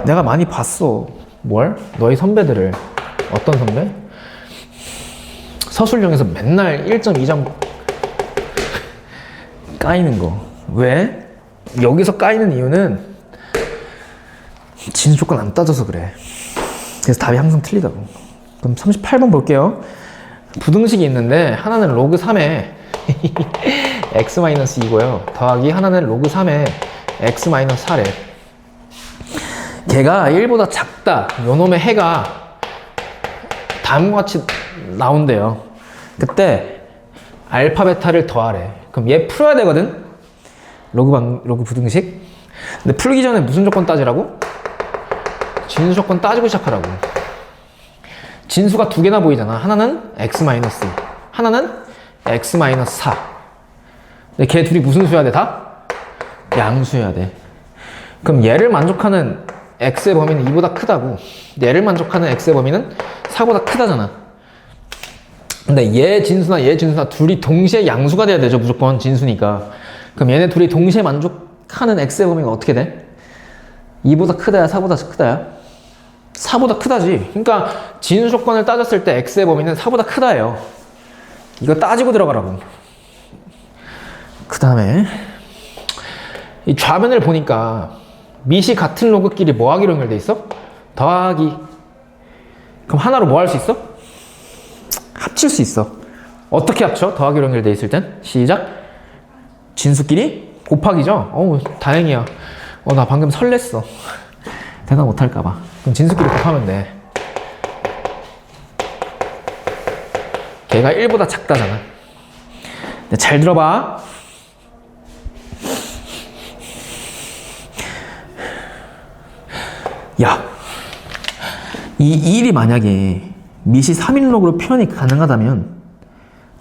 내가 많이 봤어. 뭘? 너희 선배들을. 어떤 선배? 서술형에서 맨날 1.2점 까이는 거. 왜? 여기서 까이는 이유는 진수 조건 안 따져서 그래. 그래서 답이 항상 틀리다고. 그럼 38번 볼게요. 부등식이 있는데 하나는 로그 3에 x-2고요. 더하기 하나는 로그 3에 x-4래. 걔가 1보다 작다. 요놈의 해가 다음과 같이 나온대요. 그때 알파 베타를 더하래. 그럼 얘 풀어야 되거든? 로그 부등식. 근데 풀기 전에 무슨 조건 따지라고? 진수 조건 따지고 시작하라고. 진수가 두 개나 보이잖아. 하나는 x-, 하나는 x-4. 근데 걔 둘이 무슨 수여야 돼? 다? 양수여야 돼. 그럼 얘를 만족하는 x의 범위는 2보다 크다고. 얘를 만족하는 x의 범위는 4보다 크다잖아. 근데 얘 진수나 얘 진수나 둘이 동시에 양수가 돼야 되죠. 무조건 진수니까. 그럼 얘네 둘이 동시에 만족하는 x의 범위가 어떻게 돼? 2보다 크다야? 4보다 크다야? 4보다 크다지. 그러니까 진수 조건을 따졌을 때 x의 범위는 4보다 크다예요. 이거 따지고 들어가라고. 그 다음에 이 좌변을 보니까 밑이 같은 로그끼리 뭐 하기로 연결돼 있어? 더하기. 그럼 하나로 뭐 할 수 있어? 합칠 수 있어. 어떻게 합쳐? 더하기로 연결돼 있을 땐? 시작. 진수끼리 곱하기죠? 어우, 다행이야. 나 방금 설렜어. 대답 못할까봐. 그럼 진수끼리 곱하면 돼. 걔가 1보다 작다잖아. 근데 잘 들어봐. 야, 이 1이 만약에 밑이 3인록으로 표현이 가능하다면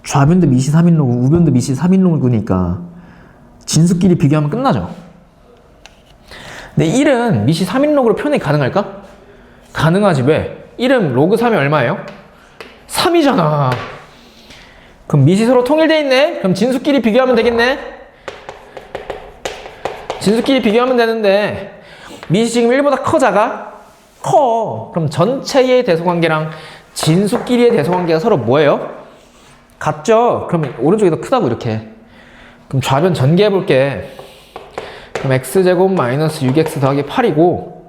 좌변도 밑이 3인록, 우변도 밑이 3인록이니까 진수끼리 비교하면 끝나죠. 근데 1은 밑이 3인록으로 표현이 가능할까? 가능하지. 왜? 1은 로그 3이 얼마예요? 3이잖아. 그럼 밑이 서로 통일돼 있네? 그럼 진수끼리 비교하면 되겠네? 진수끼리 비교하면 되는데 밑이 지금 1보다 커, 작아? 커. 그럼 전체의 대소관계랑 진수끼리의 대소관계가 서로 뭐예요? 같죠? 그럼 오른쪽이 더 크다고 이렇게. 그럼 좌변 전개해 볼게. 그럼 x제곱 마이너스 6x 더하기 8이고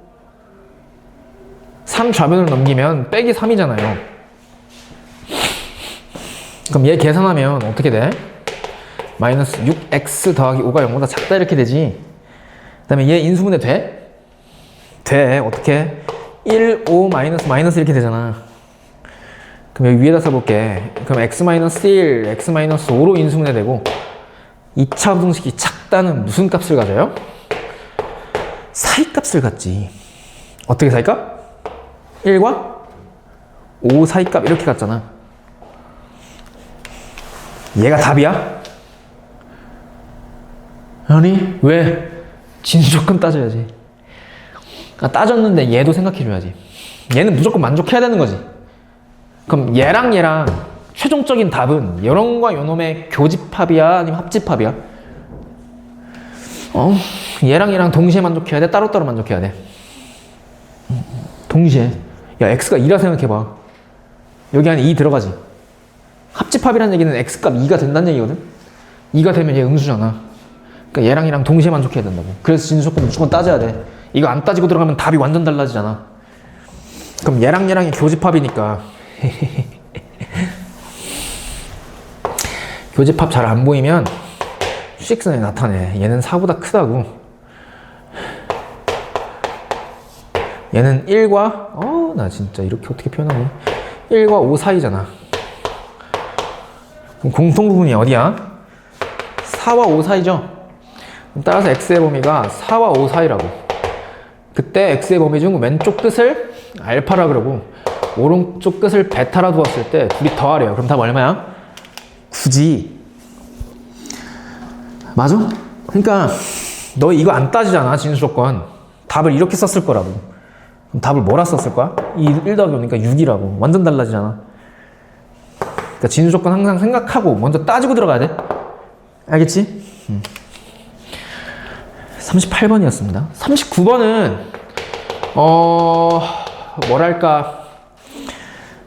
3 좌변을 넘기면 빼기 3이잖아요. 그럼 얘 계산하면 어떻게 돼? 마이너스 6x 더하기 5가 0보다 작다 이렇게 되지. 그 다음에 얘 인수분해 돼? 돼. 어떻게? 1, 5, 마이너스 이렇게 되잖아. 그럼 여기 위에다 써볼게. 그럼 x-1, x-5로 인수분해 되고 2차 부등식이 작다는 무슨 값을 가져요? 사이값을 갖지. 어떻게 사이값? 1과 5 사이값 이렇게 갔잖아. 얘가 답이야? 아니, 왜? 진수조건 따져야지. 따졌는데 얘도 생각해줘야지. 얘는 무조건 만족해야 되는 거지. 그럼 얘랑 최종적인 답은 요놈과 요놈의 교집합이야? 아니면 합집합이야? 얘랑 동시에 만족해야 돼? 따로따로 만족해야 돼? 동시에. 야, x가 2라 생각해봐. 여기 안에 2 들어가지. 합집합이라는 얘기는 x값 2가 된다는 얘기거든? 2가 되면 얘 음수잖아. 그러니까 얘랑 동시에 만족해야 된다고. 그래서 진수조건 무조건 따져야 돼. 이거 안 따지고 들어가면 답이 완전 달라지잖아. 그럼 얘랑의 교집합이니까 교집합 잘 안 보이면 수직선에 나타내. 얘는 4보다 크다고. 얘는 1과 나 진짜 이렇게 어떻게 표현하니? 1과 5 사이잖아. 그럼 공통 부분이 어디야? 4와 5 사이죠? 따라서 x의 범위가 4와 5 사이라고. 그때 x의 범위 중 왼쪽 끝을 알파라 그러고 오른쪽 끝을 베타라 두었을 때 둘이 더하래요. 그럼 답 얼마야? 9지. 맞아? 그러니까 너 이거 안 따지잖아. 진수조건. 답을 이렇게 썼을 거라고. 그럼 답을 뭐라 썼을 거야? 1 더하기 오니까 6이라고. 완전 달라지잖아. 그러니까 진수조건 항상 생각하고 먼저 따지고 들어가야 돼. 알겠지? 38번이었습니다. 39번은 뭐랄까.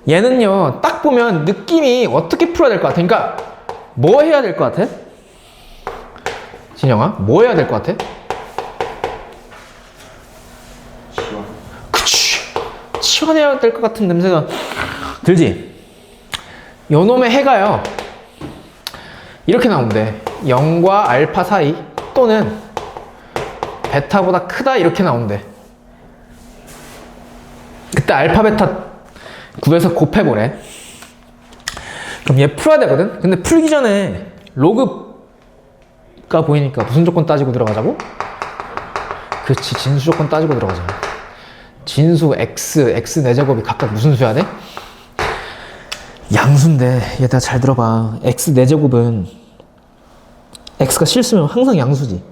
얘는요, 딱 보면 느낌이 어떻게 풀어야 될 것 같아? 그러니까, 뭐 해야 될 것 같아? 진영아, 뭐 해야 될 것 같아? 그치. 치환해야 될 것 같은 냄새가 들지? 요놈의 해가요, 이렇게 나온대. 0과 알파 사이 또는 베타보다 크다 이렇게 나온대. 그때 알파 베타 구해서 곱해보래. 그럼 얘 풀어야 되거든? 근데 풀기 전에 로그가 보이니까 무슨 조건 따지고 들어가자고? 그렇지, 진수 조건 따지고 들어가자. 진수 x 4제곱이 각각 무슨 수야 돼? 양수인데 얘들아 잘 들어봐. x 4제곱은 x가 실수면 항상 양수지.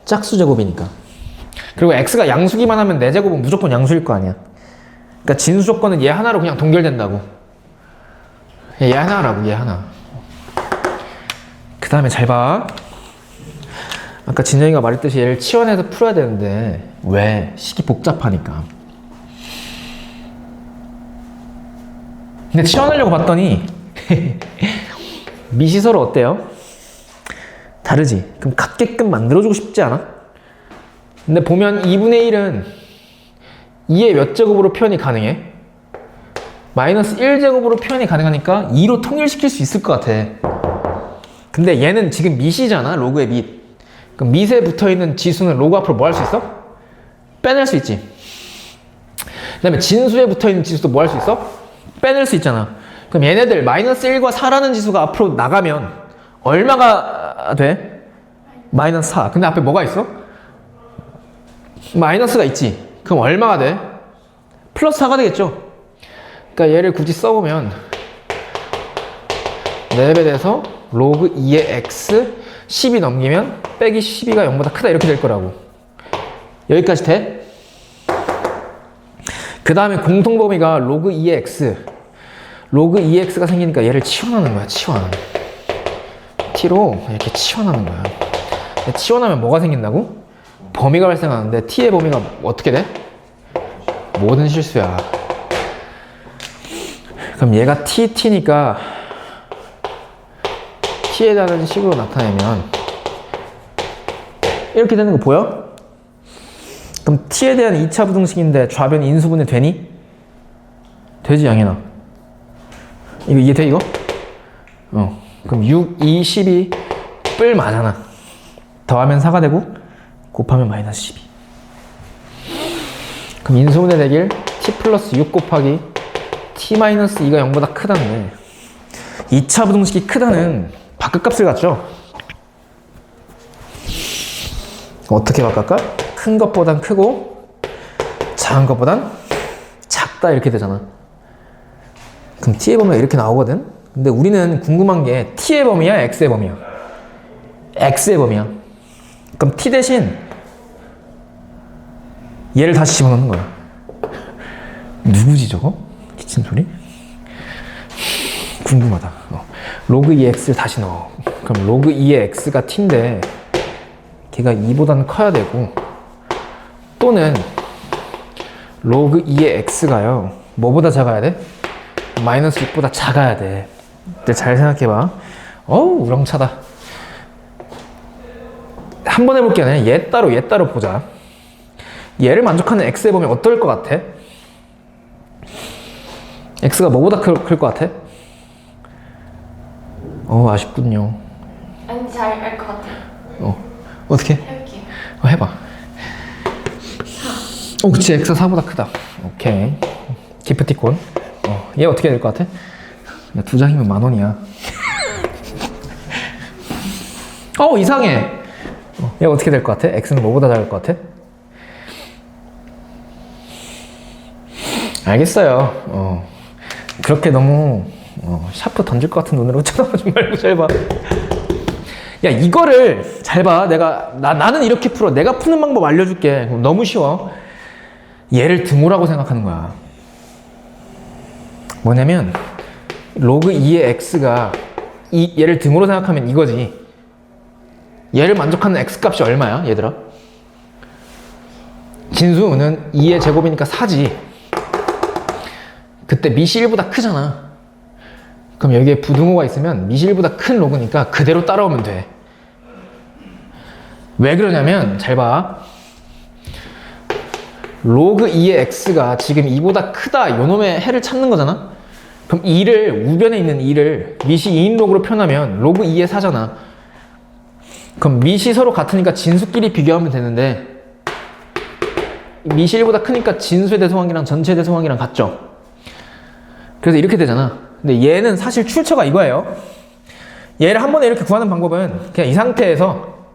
짝수 제곱이니까. 그리고 x가 양수기만 하면 4제곱은 무조건 양수일 거 아니야. 그러니까 진수 조건은 얘 하나로 그냥 동결된다고. 얘 하나라고, 얘 하나. 그 다음에 잘 봐. 아까 진영이가 말했듯이 얘를 치환해서 풀어야 되는데 왜? 식이 복잡하니까. 근데 치환하려고 봤더니 미시설은 어때요? 다르지? 그럼 같게끔 만들어주고 싶지 않아? 근데 보면 2분의 1은 2의 몇 제곱으로 표현이 가능해? 마이너스 1제곱으로 표현이 가능하니까 2로 통일시킬 수 있을 것 같아. 근데 얘는 지금 밑이잖아, 로그의 밑. 그럼 밑에 붙어있는 지수는 로그 앞으로 뭐 할 수 있어? 빼낼 수 있지. 그 다음에 진수에 붙어있는 지수도 뭐 할 수 있어? 빼낼 수 있잖아. 그럼 얘네들 마이너스 1과 4라는 지수가 앞으로 나가면 얼마가 돼? 마이너스 4. 근데 앞에 뭐가 있어? 마이너스가 있지. 그럼 얼마가 돼? 플러스 4가 되겠죠? 그러니까 얘를 굳이 써보면 4배 돼서 로그 2의 x 10이 넘기면 빼기 12가 0보다 크다 이렇게 될 거라고. 여기까지 돼? 그 다음에 공통범위가 로그 2의 x. 로그 2의 x가 생기니까 얘를 치환하는 거야, 치환. t로 이렇게 치환하는 거야. 치환하면 뭐가 생긴다고? 범위가 발생하는데 t의 범위가 어떻게 돼? 모든 실수야. 그럼 얘가 t니까 t에 대한 식으로 나타내면 이렇게 되는 거 보여? 그럼 t에 대한 2차 부등식인데 좌변 인수분해 되니? 되지, 양현아. 이거 이해돼, 이거? 그럼 6, 2, 12 뿔 많잖아. 더하면 4가 되고 곱하면 마이너스 12. 그럼 인수분해 되길 t 플러스 6 곱하기 t 마이너스 2가 0보다 크다는데 2차 부등식이 크다는 바깥값을 갖죠? 어떻게 바꿀까? 큰 것보단 크고 작은 것보단 작다 이렇게 되잖아. 그럼 t의 범위가 이렇게 나오거든? 근데 우리는 궁금한 게 t의 범위야? x의 범위야? x의 범위야. 그럼 t 대신 얘를 다시 집어넣는 거야. 누구지 저거? 기침 소리? 궁금하다. 로그 2x를 다시 넣어. 그럼 로그 2의 x가 t인데 걔가 2보다는 커야 되고, 또는 로그 2의 x가요 뭐보다 작아야 돼? 마이너스 6보다 작아야 돼. 근데 잘 생각해봐. 어우 우렁차다. 한번 해볼게. 그냥 얘 따로 보자. 얘를 만족하는 x의 범위 어떨 것 같아? x가 뭐보다 클 것 같아? 아쉽군요. 아니 잘 알 것 같아요. 어떻게? 해볼게요. 해봐. 그치, x가 4보다 크다. 오케이. 기프티콘. 얘 어떻게 될 것 같아? 야, 2장이면 10,000원이야. 이상해. 얘 어떻게 될 것 같아? x는 뭐보다 작을 것 같아? 알겠어요. 그렇게 너무 샤프 던질 것 같은 눈으로 쳐다보지 말고 잘 봐. 야, 이거를 잘 봐. 나는 이렇게 풀어. 내가 푸는 방법 알려줄게. 너무 쉬워. 얘를 등호라고 생각하는 거야. 뭐냐면 로그 2의 x가 얘를 등호로 생각하면 이거지. 얘를 만족하는 x 값이 얼마야, 얘들아? 진수는 2의 제곱이니까 4지. 그때 미시 1보다 크잖아. 그럼 여기에 부등호가 있으면 미시 1보다 큰 로그니까 그대로 따라오면 돼. 왜 그러냐면 잘 봐. 로그 2의 x가 지금 2보다 크다 요놈의 해를 찾는 거잖아. 그럼 2를 우변에 있는 2를 미시 2인 로그로 표현하면 로그 2의 4잖아. 그럼 미시 서로 같으니까 진수끼리 비교하면 되는데 미시 1보다 크니까 진수의 대소관계랑 전체의 대소관계랑 같죠. 그래서 이렇게 되잖아. 근데 얘는 사실 출처가 이거예요. 얘를 한 번에 이렇게 구하는 방법은 그냥 이 상태에서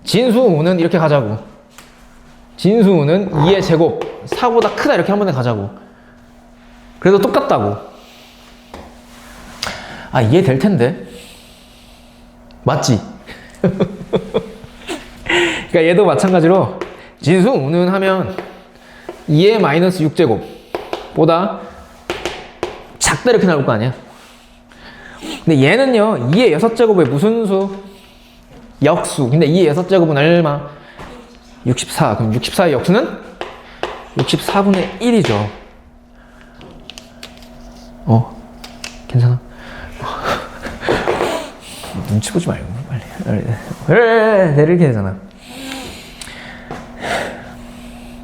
진수우는 이렇게 가자고. 진수우는 2의 제곱 4보다 크다 이렇게 한 번에 가자고. 그래도 똑같다고. 아, 이해될 텐데. 맞지? 그러니까 얘도 마찬가지로 진수우는 하면 2의 마이너스 6제곱보다 작다 이렇게 나올 거 아니야. 근데 얘는요 2의 6제곱에 무슨 수? 역수. 근데 2의 6제곱은 얼마? 64. 그럼 64의 역수는? 64분의 1이죠. 괜찮아? 눈치 보지 말고 빨리. 이렇게 되잖아.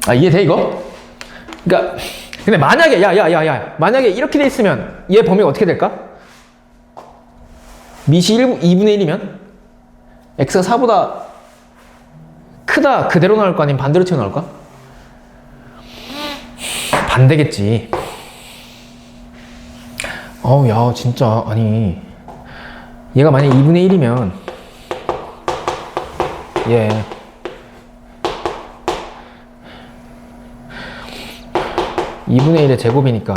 아, 이해돼 이거? 그러니까 근데 만약에 만약에 이렇게 돼 있으면 얘 범위가 어떻게 될까? 미시 2분의 1이면 x가 4보다 크다 그대로 나올 거 아니면 반대로 튀어나올까? 반대겠지. 야 진짜 아니 얘가 만약에 2분의 1이면 얘 2분의 1의 제곱이니까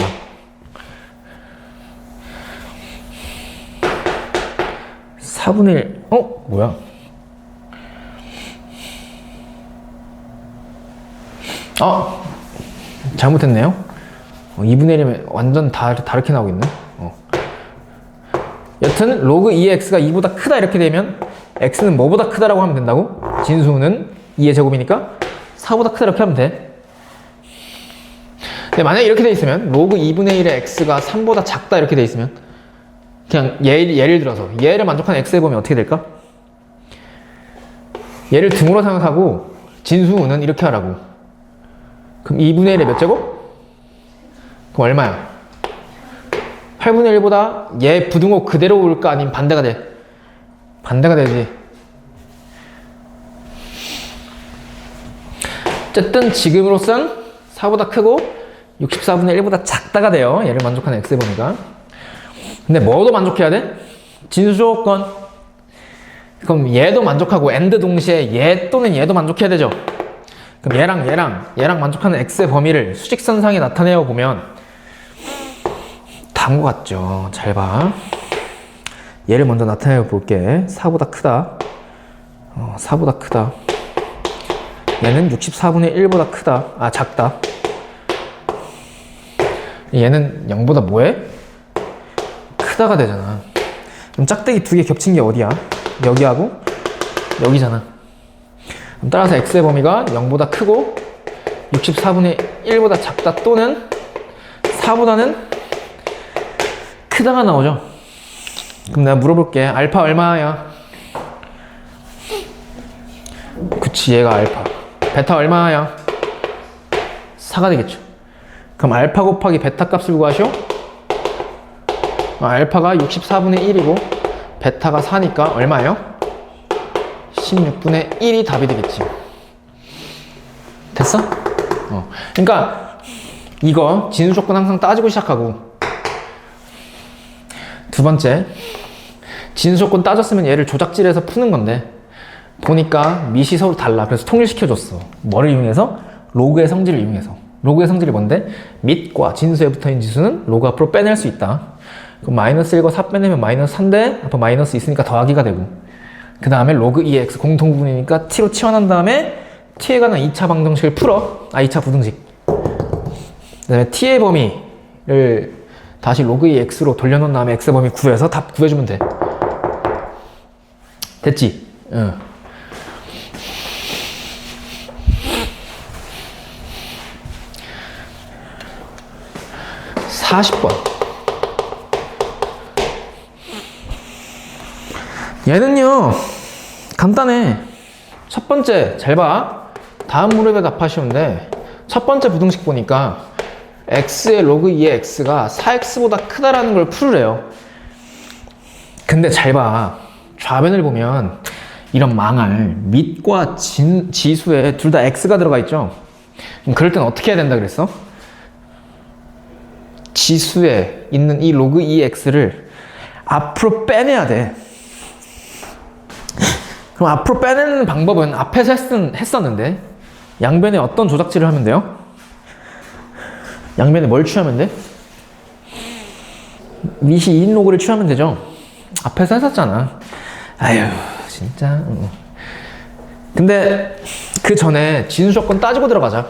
(4분의 1) 뭐야? 잘못했네요. 2분의 1이면 완전 다르게 나오고 있네. 여튼 로그 2의 x가 2보다 크다 이렇게 되면 x는 뭐보다 크다라고 하면 된다고? 진수는 2의 제곱이니까 4보다 크다 이렇게 하면 돼. 근데 만약에 이렇게 돼 있으면 로그 2분의 1의 x가 3보다 작다 이렇게 돼 있으면 그냥 예를 들어서 얘를 만족하는 x의 범위 어떻게 될까? 얘를 등으로 생각하고 진수는 이렇게 하라고. 그럼 2분의 1의 몇 제곱? 그럼 얼마야? 8분의 1보다 얘 부등호 그대로 올까 아니면 반대가 돼? 반대가 되지. 어쨌든 지금으로선 4보다 크고 64분의 1보다 작다가 돼요. 얘를 만족하는 x의 범위가. 근데 뭐도 만족해야 돼? 진수 조건. 그럼 얘도 만족하고 and 동시에 얘 또는 얘도 만족해야 되죠. 그럼 얘랑 만족하는 x의 범위를 수직선상에 나타내어 보면 다음 것 같죠. 잘 봐. 얘를 먼저 나타내어 볼게. 4보다 크다. 4보다 크다. 얘는 64분의 1보다 크다. 작다. 얘는 0보다 뭐해? 크다가 되잖아. 그럼 짝대기 두 개 겹친 게 어디야? 여기하고 여기잖아. 그럼 따라서 x의 범위가 0보다 크고 64분의 1보다 작다 또는 4보다는 크다가 나오죠. 그럼 내가 물어볼게. 알파 얼마야? 그치, 얘가 알파. 베타 얼마야? 4가 되겠죠. 그럼 알파 곱하기 베타 값을 구하시오. 알파가 64분의 1이고 베타가 4니까 얼마예요? 16분의 1이 답이 되겠지. 됐어? 그러니까 이거 진수 조건 항상 따지고 시작하고, 두 번째, 진수 조건 따졌으면 얘를 조작질해서 푸는 건데 보니까 밑이 서로 달라. 그래서 통일시켜줬어. 뭐를 이용해서? 로그의 성질을 이용해서. 로그의 성질이 뭔데? 밑과 진수에 붙어있는 지수는 로그 앞으로 빼낼 수 있다. 그럼 마이너스 1과 4 빼내면 마이너스 3대 앞에 마이너스 있으니까 더하기가 되고, 그 다음에 로그 2의 x 공통부분이니까 t로 치환한 다음에 t에 관한 2차 방정식을 풀어. 2차 부등식. 그 다음에 t의 범위를 다시 로그 2의 x로 돌려놓은 다음에 x의 범위 구해서 답 구해주면 돼. 됐지? 응. 40번. 얘는요, 간단해. 첫 번째, 잘 봐. 다음 무렵에 답하시는데, 첫 번째 부등식 보니까 x의 로그 2의 x가 4x보다 크다라는 걸 풀으래요. 근데 잘 봐. 좌변을 보면 이런 망할 밑과 지수에 둘 다 x가 들어가 있죠. 그럼 그럴 땐 어떻게 해야 된다 그랬어? 지수에 있는 이 로그 2x를 앞으로 빼내야 돼. 그럼 앞으로 빼내는 방법은 앞에서 했었는데 양변에 어떤 조작질을 하면 돼요? 양변에 뭘 취하면 돼? 밑이 2인 로그를 취하면 되죠. 앞에서 했었잖아. 아유 진짜. 근데 그 전에 진수 조건 따지고 들어가자.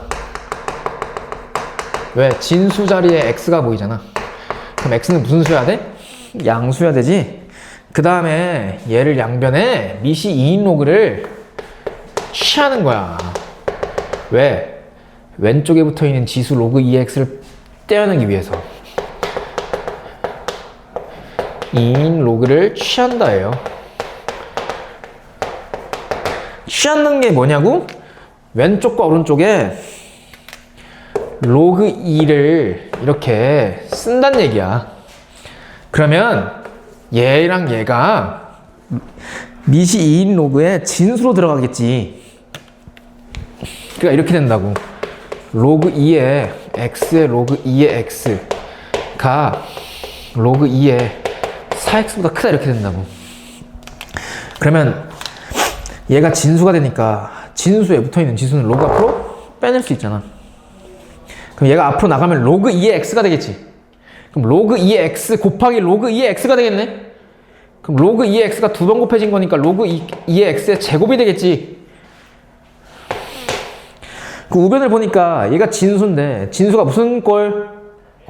왜? 진수 자리에 x가 보이잖아. 그럼 x는 무슨 수여야 돼? 양수여야 되지. 그 다음에 얘를 양변에 밑이 2인 로그를 취하는 거야. 왜? 왼쪽에 붙어있는 지수 로그 2x를 떼어내기 위해서 2인 로그를 취한다예요. 취하는 게 뭐냐고? 왼쪽과 오른쪽에 로그 2를 이렇게 쓴다는 얘기야. 그러면 얘랑 얘가 밑이 2인 로그에 진수로 들어가겠지. 그러니까 이렇게 된다고. 로그 2의 x의 로그 2의 x가 로그 2의 4x보다 크다 이렇게 된다고. 그러면 얘가 진수가 되니까 진수에 붙어있는 지수는 로그 앞으로 빼낼 수 있잖아. 그럼 얘가 앞으로 나가면 로그 2의 x가 되겠지. 그럼 로그 2의 x 곱하기 로그 2의 x가 되겠네. 그럼 로그 2의 x가 두 번 곱해진 거니까 로그 2의 x의 제곱이 되겠지. 그 우변을 보니까 얘가 진수인데 진수가 무슨 꼴?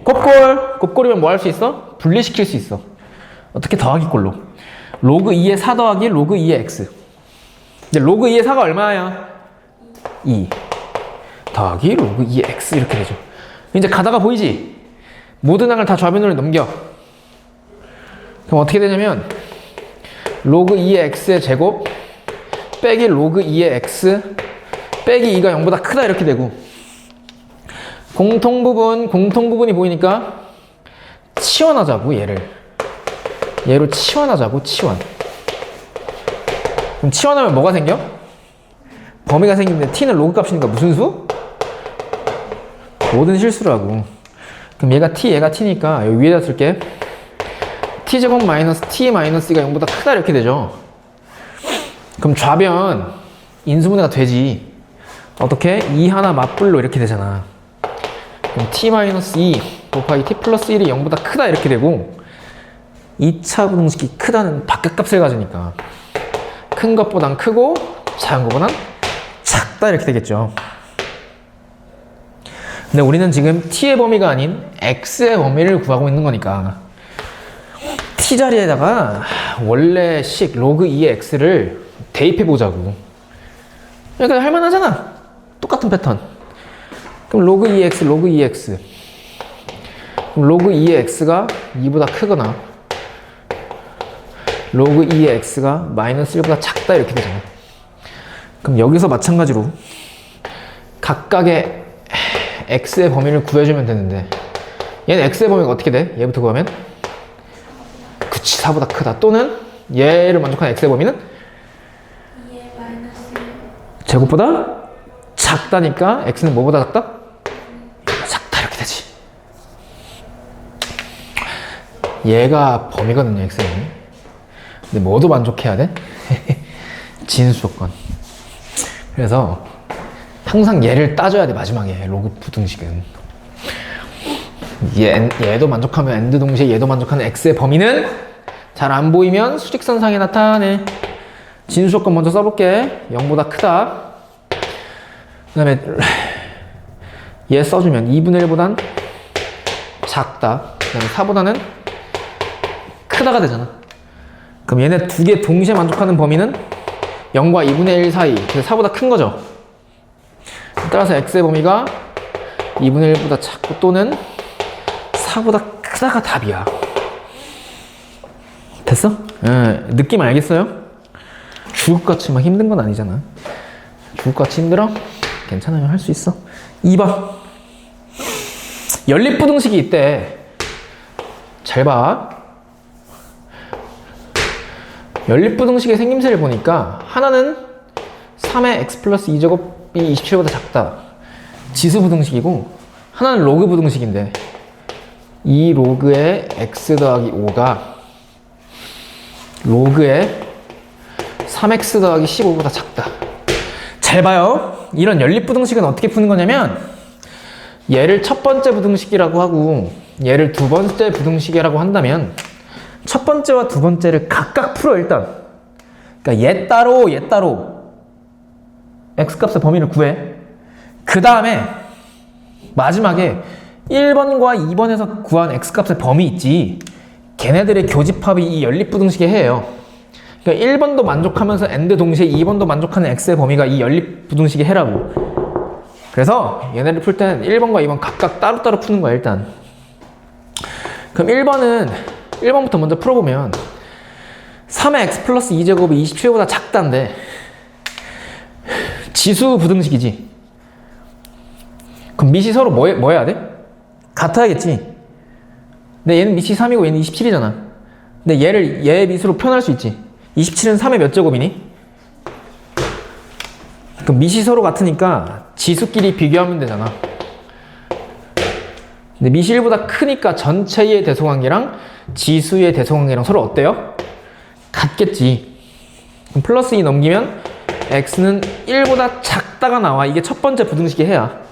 곱꼴. 곱꼴이면 뭐 할 수 있어? 분리시킬 수 있어. 어떻게? 더하기 꼴로. 로그 2의 4 더하기 로그 2의 x. 근데 로그 2의 4가 얼마야? 2 더하기 로그 2의 x 이렇게 되죠. 이제 가다가 보이지? 모든 항을 다 좌변으로 넘겨. 그럼 어떻게 되냐면 로그 2의 x의 제곱 빼기 로그 2의 x 빼기 2가 0보다 크다 이렇게 되고, 공통부분이 보이니까 치환하자고. 얘로 치환하자고. 치환. 그럼 치환하면 뭐가 생겨? 범위가 생기는데 t는 로그 값이니까 무슨 수? 모든 실수라고. 그럼 얘가 t니까 여기 위에다 쓸게. t제곱 마이너스 t 마이너스 2가 0보다 크다 이렇게 되죠. 그럼 좌변 인수분해가 되지. 어떻게? 2 하나 맞불로 이렇게 되잖아. 그럼 t 마이너스 2 곱하기 t 플러스 1이 0보다 크다 이렇게 되고, 2차 부등식이 크다는 바깥값을 가지니까 큰 것보단 크고 작은 것보단 작다 이렇게 되겠죠. 근데 우리는 지금 t의 범위가 아닌 x의 범위를 구하고 있는 거니까 t 자리에다가 원래 식 로그 2의 x를 대입해 보자고. 그러니까 할만하잖아. 똑같은 패턴. 그럼 로그 2x 로그 2x. 그럼 로그 2의 x가 2보다 크거나 로그 2의 x가 마이너스 1보다 작다 이렇게 되잖아. 그럼 여기서 마찬가지로 각각의 x의 범위를 구해주면 되는데, 얘는 x의 범위가 어떻게 돼? 얘부터 구하면? 그치, 4보다 크다. 또는 얘를 만족하는 x의 범위는? 2의 마이너스 1. 제곱보다 작다니까 x는 뭐보다 작다? 작다 이렇게 되지. 얘가 범위거든요, x의 범위. 근데 뭐도 만족해야 돼? 진수 조건. 그래서 항상 얘를 따져야 돼. 마지막에 로그 부등식은 얘도 만족하면 엔드 동시에 얘도 만족하는 x의 범위는 잘 안 보이면 수직선상에 나타내. 진수 조건 먼저 써볼게. 0보다 크다. 그 다음에 얘 써주면 2분의 1보단 작다. 그 다음에 4보다는 크다가 되잖아. 그럼 얘네 두 개 동시에 만족하는 범위는 0과 2분의 1 사이. 그래서 4보다 큰 거죠. 따라서 x의 범위가 2분의 1보다 작고 또는 4보다 크다가 답이야. 됐어? 느낌 알겠어요? 죽을것같이 막 힘든 건 아니잖아. 죽을것같이 힘들어? 괜찮아요. 할 수 있어. 2번. 연립부등식이 있대. 잘 봐. 연립부등식의 생김새를 보니까 하나는 3의 x 플러스 2제곱이 27보다 작다. 지수부등식이고 하나는 로그부등식인데 2 로그의 x 더하기 5가 로그의 3x 더하기 15보다 작다. 잘 봐요. 이런 연립부등식은 어떻게 푸는 거냐면 얘를 첫 번째 부등식이라고 하고 얘를 두 번째 부등식이라고 한다면 첫 번째와 두 번째를 각각 풀어 일단. 그러니까 얘 따로 x값의 범위를 구해. 그 다음에 마지막에 1번과 2번에서 구한 x값의 범위 있지. 걔네들의 교집합이 이 연립부등식의 해예요. 그러니까 1번도 만족하면서 and 동시에 2번도 만족하는 x의 범위가 이 연립부등식의 해라고. 그래서 얘네를 풀 때는 1번과 2번 각각 따로따로 푸는 거야 일단. 그럼 1번부터 먼저 풀어보면 3의 x 플러스 2제곱이 27보다 작다인데 지수 부등식이지. 그럼 밑이 서로 뭐 해야 돼? 같아야겠지. 근데 얘는 밑이 3이고 얘는 27이잖아. 근데 얘의 밑으로 표현할 수 있지. 27은 3의 몇 제곱이니? 그럼 밑이 서로 같으니까 지수끼리 비교하면 되잖아. 근데 밑이 1보다 크니까 전체의 대소관계랑 지수의 대소관계랑 서로 어때요? 같겠지. 그럼 플러스 2 넘기면 x는 1보다 작다가 나와. 이게 첫 번째 부등식의 해야.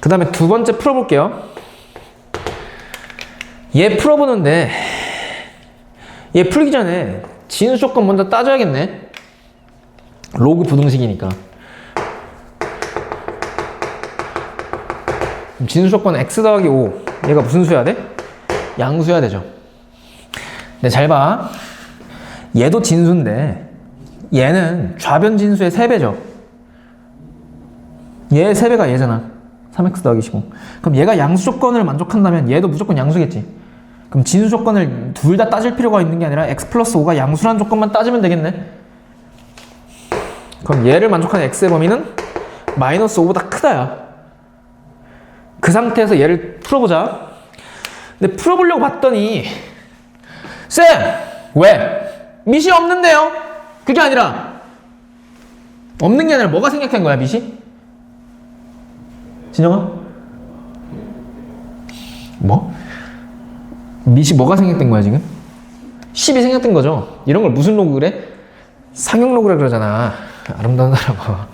그 다음에 두 번째 풀어볼게요. 얘 풀어보는데 얘 풀기 전에 진수 조건 먼저 따져야겠네. 로그 부등식이니까. 진수 조건 x 더하기 5 얘가 무슨 수여야 돼? 양수여야 되죠. 근데 잘 봐. 얘도 진수인데 얘는 좌변 진수의 3배죠. 얘의 3배가 얘잖아. 3x 더하기 15. 그럼 얘가 양수 조건을 만족한다면 얘도 무조건 양수겠지. 그럼 진수 조건을 둘 다 따질 필요가 있는 게 아니라 x 플러스 5가 양수라는 조건만 따지면 되겠네. 그럼 얘를 만족하는 x의 범위는 마이너스 5보다 크다야. 그 상태에서 얘를 풀어보자. 근데 풀어보려고 봤더니 쌤! 왜? 밑이 없는데요? 그게 아니라 없는 게 아니라 뭐가 생략된 거야 밑이? 진영아? 뭐? 밑이 뭐가 생략된 거야 지금? 10이 생략된 거죠. 이런 걸 무슨 로그 그래? 상용 로그라 그러잖아. 아름다운 사람아.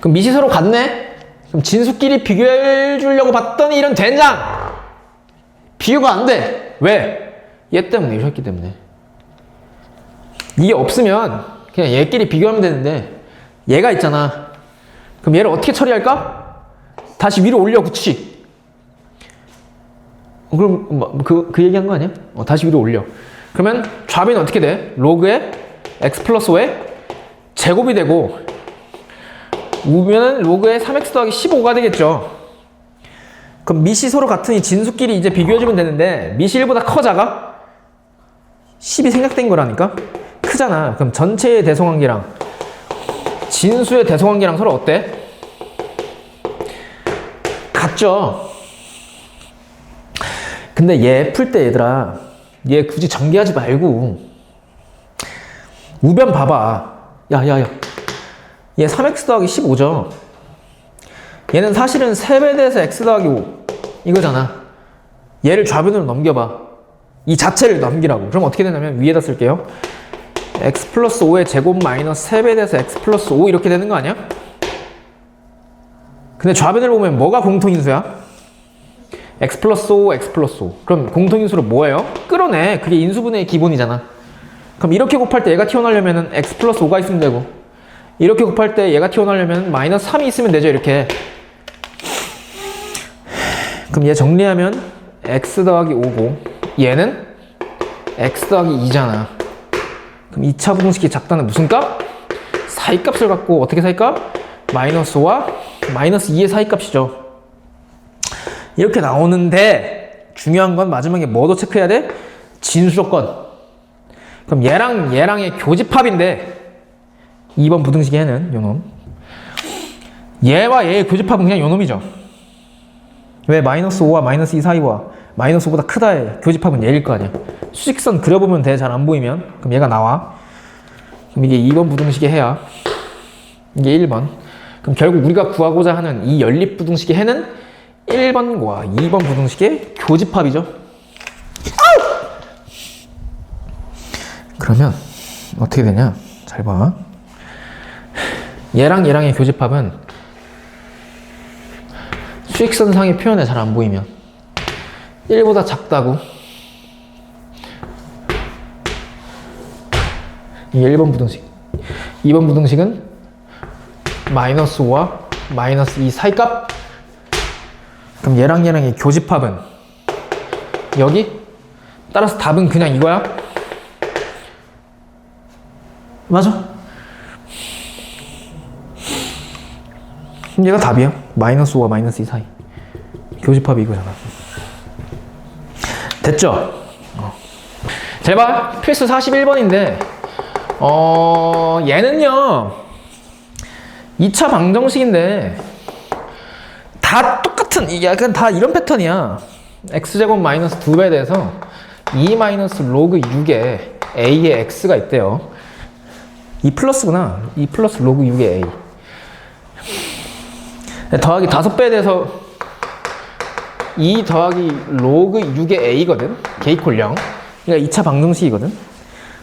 그럼 밑이 서로 같네? 그럼 진수끼리 비교해 주려고 봤더니 이런 된장! 비교가 안 돼. 왜? 얘 때문에, 이 새끼 때문에. 이게 없으면 그냥 얘끼리 비교하면 되는데 얘가 있잖아. 그럼 얘를 어떻게 처리할까? 다시 위로 올려, 그치? 그럼 그 얘기한 거 아니야? 다시 위로 올려. 그러면 좌변이 어떻게 돼? 로그의 x 플러스 5의 제곱이 되고 우변은 로그의 3x 더하기 15가 되겠죠. 그럼 밑이 서로 같으니 진수끼리 이제 비교해주면 되는데 밑이 1보다 커 작아? 10이 생략된 거라니까? 크잖아. 그럼 전체의 대소관계랑 진수의 대소관계랑 서로 어때? 같죠? 근데 얘 풀 때 얘들아 얘 굳이 전개하지 말고 우변 봐봐. 야야야 얘 3x 더하기 15죠. 얘는 사실은 3배 돼서 x 더하기 5 이거잖아. 얘를 좌변으로 넘겨봐. 이 자체를 넘기라고. 그럼 어떻게 되냐면 위에다 쓸게요. x 플러스 5의 제곱 마이너스 3배 돼서 x 플러스 5 이렇게 되는 거 아니야? 근데 좌변을 보면 뭐가 공통인수야? x 플러스 5, x 플러스 5. 그럼 공통인수로 뭐예요? 끌어내. 그게 인수분해의 기본이잖아. 그럼 이렇게 곱할 때 얘가 튀어나오려면 x 플러스 5가 있으면 되고 이렇게 곱할 때 얘가 튀어나오려면 마이너스 3이 있으면 되죠. 이렇게. 그럼 얘 정리하면 x 더하기 5고 얘는 x 더하기 2잖아. 그럼 2차 부등식이 작다는 무슨 값? 사이값을 갖고 어떻게 사이값? 마이너스 5와 마이너스 2의 사이값이죠. 이렇게 나오는데 중요한 건 마지막에 뭐도 체크해야 돼? 진수 조건. 그럼 얘랑 얘랑의 교집합인데 2번 부등식의 해는 요놈. 얘와 얘의 교집합은 그냥 요놈이죠. 왜? 마이너스 5와 마이너스 2 사이와 마이너스 5보다 크다의 교집합은 얘일 거 아니야. 수직선 그려보면 돼. 잘 안 보이면. 그럼 얘가 나와. 그럼 이게 2번 부등식의 해야. 이게 1번. 그럼 결국 우리가 구하고자 하는 이 연립부등식의 해는 1번과 2번 부등식의 교집합이죠. 그러면 어떻게 되냐? 잘 봐. 얘랑 얘랑의 교집합은 수직선상의 표현에 잘 안 보이면 1보다 작다고. 이게 1번 부등식. 2번 부등식은 마이너스 5와 마이너스 2 사이값. 그럼 얘랑 얘랑의 교집합은 여기. 따라서 답은 그냥 이거야. 맞아. 얘가 답이야. 마이너스 5와 마이너스 2 사이. 교집합이 이거잖아. 됐죠? 잘 봐. 필수 41번인데 얘는요 2차 방정식인데 다 똑같은, 이게 약간 다 이런 패턴이야. x제곱 마이너스 2배에 대해서 2 마이너스 로그 6에 a의 x가 있대요. 2 플러스구나. 2 플러스 로그 6의 a. 더하기 5배에 대해서 2 더하기 로그 6의 a거든. 개이콜 0. 그러니까 2차 방정식이거든.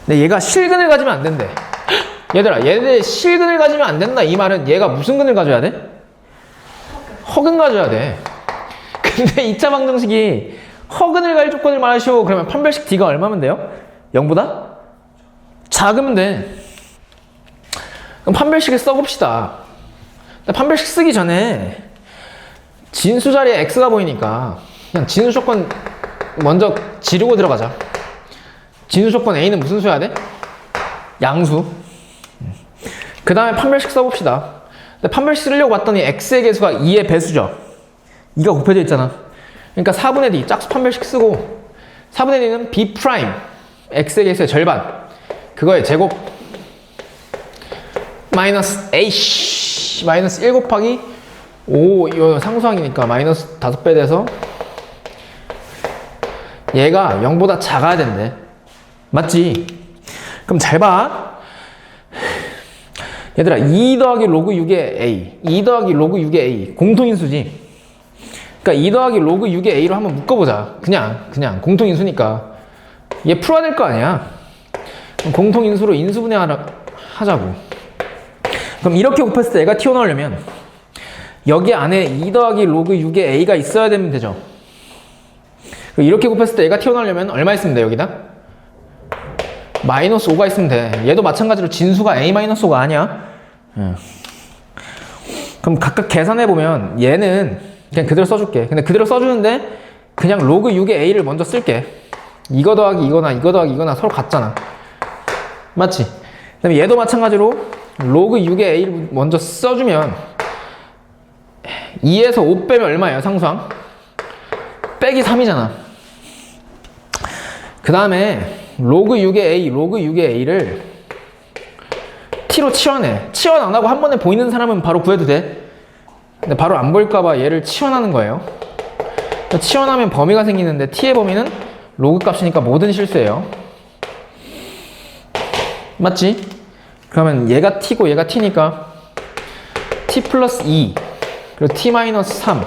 근데 얘가 실근을 가지면 안 된대. 얘들아, 얘네 실근을 가지면 안 된다. 이 말은 얘가 무슨 근을 가져야 돼? 허근 가져야 돼. 근데 2차 방정식이 허근을 갈 조건을 말하시오. 그러면 판별식 d가 얼마면 돼요? 0보다? 작으면 돼. 그럼 판별식을 써봅시다. 판별식 쓰기 전에 진수 자리에 x가 보이니까 그냥 진수 조건 먼저 지르고 들어가자. 진수 조건 a는 무슨 수여야 돼? 양수. 그 다음에 판별식 써봅시다. 근데 판별식 쓰려고 봤더니 x의 개수가 2의 배수죠. 2가 곱해져 있잖아. 그러니까 4분의 d 짝수 판별식 쓰고 4분의 d는 b 프라임 x의 개수의 절반 그거의 제곱 마이너스 a 마이너스 1 곱하기 5 이거 상수항이니까 마이너스 5배 돼서 얘가 0보다 작아야 된대. 맞지? 그럼 잘 봐. 얘들아 2 더하기 로그 6의 a 2 더하기 로그 6의 a 공통인수지. 그러니까 2 더하기 로그 6의 a로 한번 묶어보자. 그냥 공통인수니까 얘 풀어야 될 거 아니야. 그럼 공통인수로 인수분해 하자고. 그럼 이렇게 곱했을 때 얘가 튀어나오려면 여기 안에 2 더하기 로그 6의 a가 있어야 되면 되죠. 이렇게 곱했을 때 얘가 튀어나오려면 얼마 있으면 돼? 여기다? 마이너스 5가 있으면 돼. 얘도 마찬가지로 진수가 a-5가 아니야. 그럼 각각 계산해보면 얘는 그냥 그대로 써줄게. 근데 그대로 써주는데 그냥 로그 6의 a를 먼저 쓸게. 이거 더하기 이거나 이거 더하기 이거나 서로 같잖아. 맞지? 그 다음에 얘도 마찬가지로 로그 6의 a를 먼저 써주면 2에서 5 빼면 얼마예요? 상수항? 빼기 3이잖아. 그 다음에 로그 6의 a, 로그 6의 a를 t로 치환해. 치환 안 하고 한 번에 보이는 사람은 바로 구해도 돼. 근데 바로 안 보일까봐 얘를 치환하는 거예요. 치환하면 범위가 생기는데 t의 범위는 로그 값이니까 모든 실수예요. 맞지? 그러면 얘가 t고 얘가 t니까 t 플러스 2 그리고 t 마이너스 3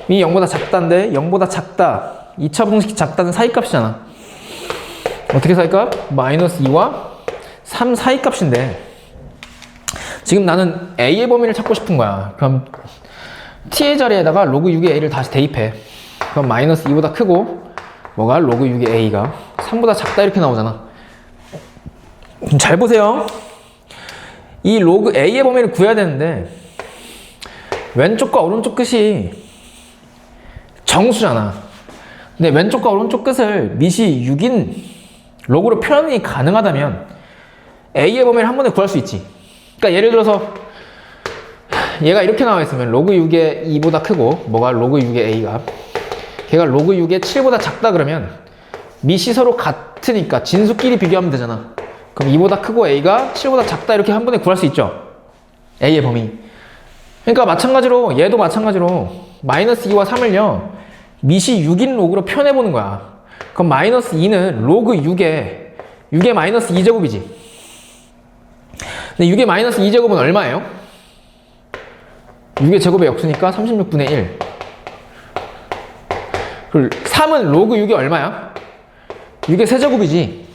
이 0보다 작다인데 0보다 작다 2차 방정식 작다는 사이값이잖아. 어떻게 사이값? 마이너스 2와 3 사이값인데 지금 나는 a의 범위를 찾고 싶은 거야. 그럼 t의 자리에다가 로그 6의 a를 다시 대입해. 그럼 마이너스 2보다 크고 뭐가? 로그 6의 a가 3보다 작다 이렇게 나오잖아. 잘 보세요. 이 로그 a의 범위를 구해야 되는데 왼쪽과 오른쪽 끝이 정수잖아. 근데 왼쪽과 오른쪽 끝을 밑이 6인 로그로 표현이 가능하다면 a의 범위를 한 번에 구할 수 있지. 그러니까 예를 들어서 얘가 이렇게 나와 있으면 로그 6의 2보다 크고 뭐가 로그 6의 a가 걔가 로그 6의 7보다 작다 그러면 밑이 서로 같으니까 진수끼리 비교하면 되잖아. 그럼 2보다 크고 a가 7보다 작다 이렇게 한 번에 구할 수 있죠. a의 범위. 그러니까 마찬가지로 얘도 마찬가지로 마이너스 2와 3을요 밑이 6인 로그로 표현해보는 거야. 그럼 마이너스 2는 로그 6의 마이너스 2제곱이지. 근데 6의 마이너스 2제곱은 얼마예요? 6의 제곱의 역수니까 36분의 1. 그리고 3은 로그 6이 얼마야? 6의 세제곱이지.